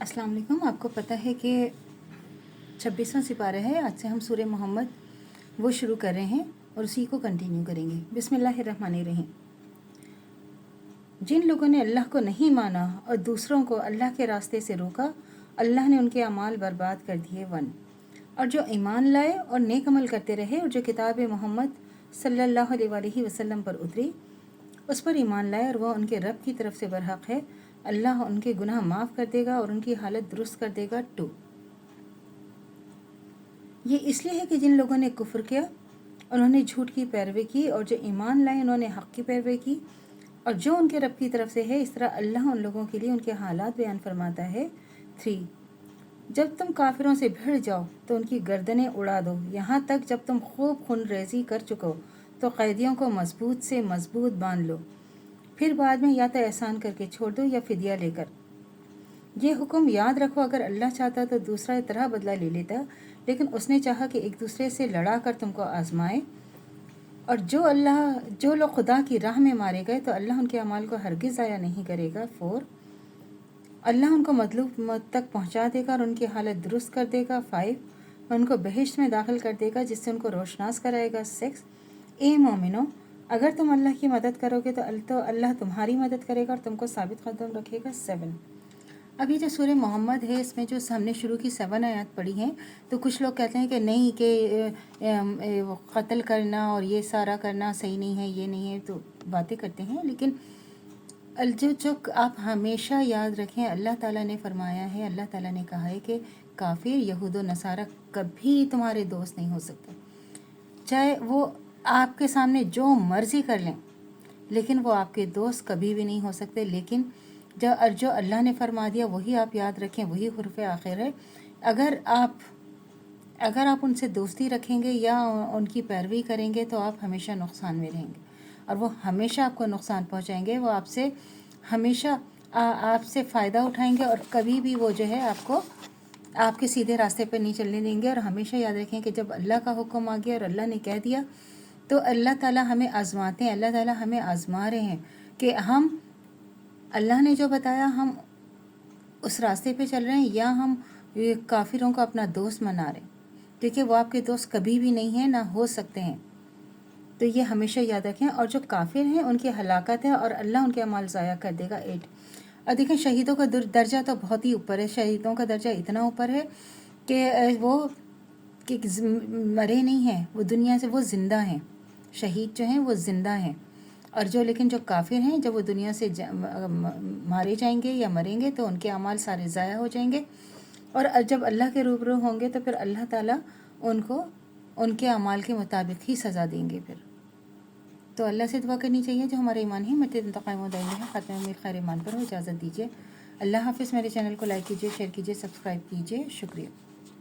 अस्सलाम वालेकुम। आपको पता है कि 26वां सिपारा है। आज से हम सूरह मोहम्मद वो शुरू कर रहे हैं और उसी को कंटिन्यू करेंगे। बिस्मिल्लाहिर्रहमानिर्रहीम। जिन लोगों ने अल्लाह को नहीं माना और दूसरों को अल्लाह के रास्ते से रोका, अल्लाह ने उनके अमाल बर्बाद कर दिए। 1। और जो ईमान लाए और नेक अमल करते रहे और जो किताब मोहम्मद सल्लल्लाहु अलैहि वसल्लम पर उतरी उस पर ईमान लाए और वह उनके रब की तरफ से बरहक है, अल्लाह उनके गुनाह माफ़ कर देगा और उनकी हालत दुरुस्त कर देगा। 2। ये इसलिए है कि जिन लोगों ने कुफ्र किया उन्होंने झूठ की पैरवी की और जो ईमान लाए उन्होंने हक़ की पैरवी की और जो उनके रब की तरफ से है, इस तरह अल्लाह उन लोगों के लिए उनके हालात बयान फरमाता है। 3। जब तुम काफिरों से भिड़ जाओ तो उनकी गर्दनें उड़ा दो, यहाँ तक जब तुम खूब खून रेजी कर चुको तो कैदियों को मजबूत से मजबूत बांध लो, फिर बाद में या तो एहसान करके छोड़ दो या फिदिया लेकर। ये हुक्म याद रखो, अगर अल्लाह चाहता तो दूसरा तरह बदला ले लेता, लेकिन उसने चाहा कि एक दूसरे से लड़ा कर तुमको आजमाए। और जो लोग खुदा की राह में मारे गए तो अल्लाह उनके अमाल को हरगिज़ ज़ाया नहीं करेगा। 4। अल्लाह उनको मतलूब तक पहुंचा देगा और उनकी हालत दुरुस्त कर देगा। 5। उनको बहिश्त में दाखिल कर देगा जिससे उनको रोशनास कराएगा। 6। ए मोमिनो, अगर तुम अल्लाह की मदद करोगे तो अल्लाह तुम्हारी मदद करेगा और तुमको साबित कदम रखेगा। 7। अभी जो सूरह मोहम्मद है इसमें जो हमने शुरू की 7 आयत पढ़ी हैं, तो कुछ लोग कहते हैं कि नहीं कि वो कत्ल करना और ये सारा करना सही नहीं है, ये नहीं है, तो बातें करते हैं। लेकिन जो आप हमेशा याद रखें, अल्लाह ताला ने फरमाया है, अल्लाह ताला ने कहा है कि काफिर यहूद व नसारा कभी तुम्हारे दोस्त नहीं हो सकते, चाहे वो आपके सामने जो मर्जी कर लें, लेकिन वो आपके दोस्त कभी भी नहीं हो सकते। लेकिन जो अल्लाह ने फरमा दिया वही आप याद रखें, वही हुर्फ आखिर है। अगर आप उनसे दोस्ती रखेंगे या उनकी पैरवी करेंगे तो आप हमेशा नुकसान में रहेंगे और वो हमेशा आपको नुकसान पहुंचाएंगे। वो आपसे हमेशा आपसे फ़ायदा उठाएंगे और कभी भी वो जो है आपको आपके सीधे रास्ते पर नहीं चलने देंगे। और हमेशा याद रखें कि जब अल्लाह का हुक्म आ गया और अल्लाह ने कह दिया तो अल्लाह ताला हमें आजमाते हैं, अल्लाह ताला हमें आजमा रहे हैं कि हम अल्लाह ने जो बताया हम उस रास्ते पे चल रहे हैं या हम काफिरों को अपना दोस्त मना रहे हैं, क्योंकि वो आपके दोस्त कभी भी नहीं है, ना हो सकते हैं। तो ये हमेशा याद रखें। और जो काफिर हैं उनकी हलाकत है और अल्लाह उनके अमाल ज़ाया कर देगा। 8। और देखें, शहीदों का दर्जा तो बहुत ही ऊपर है। शहीदों का दर्जा इतना ऊपर है कि वो कि मरे नहीं हैं, वो दुनिया से वो ज़िंदा हैं। शहीद जो हैं वो ज़िंदा हैं। और लेकिन जो काफिर हैं, जब वो दुनिया से मारे जाएंगे या मरेंगे तो उनके अमाल सारे ज़ाया हो जाएंगे और जब अल्लाह के रूबरू होंगे तो फिर अल्लाह ताला उनको उनके अमाल के मुताबिक ही सज़ा देंगे। फिर तो अल्लाह से दुआ करनी चाहिए जो हमारा ईमान है मत इंतकाम दायमी है, ख़ात्मे में खैर ईमान पर हो। इजाज़त दीजिए। अल्लाह हाफ़िज़। मेरे चैनल को लाइक कीजिए, शेयर कीजिए, सब्सक्राइब कीजिए। शुक्रिया।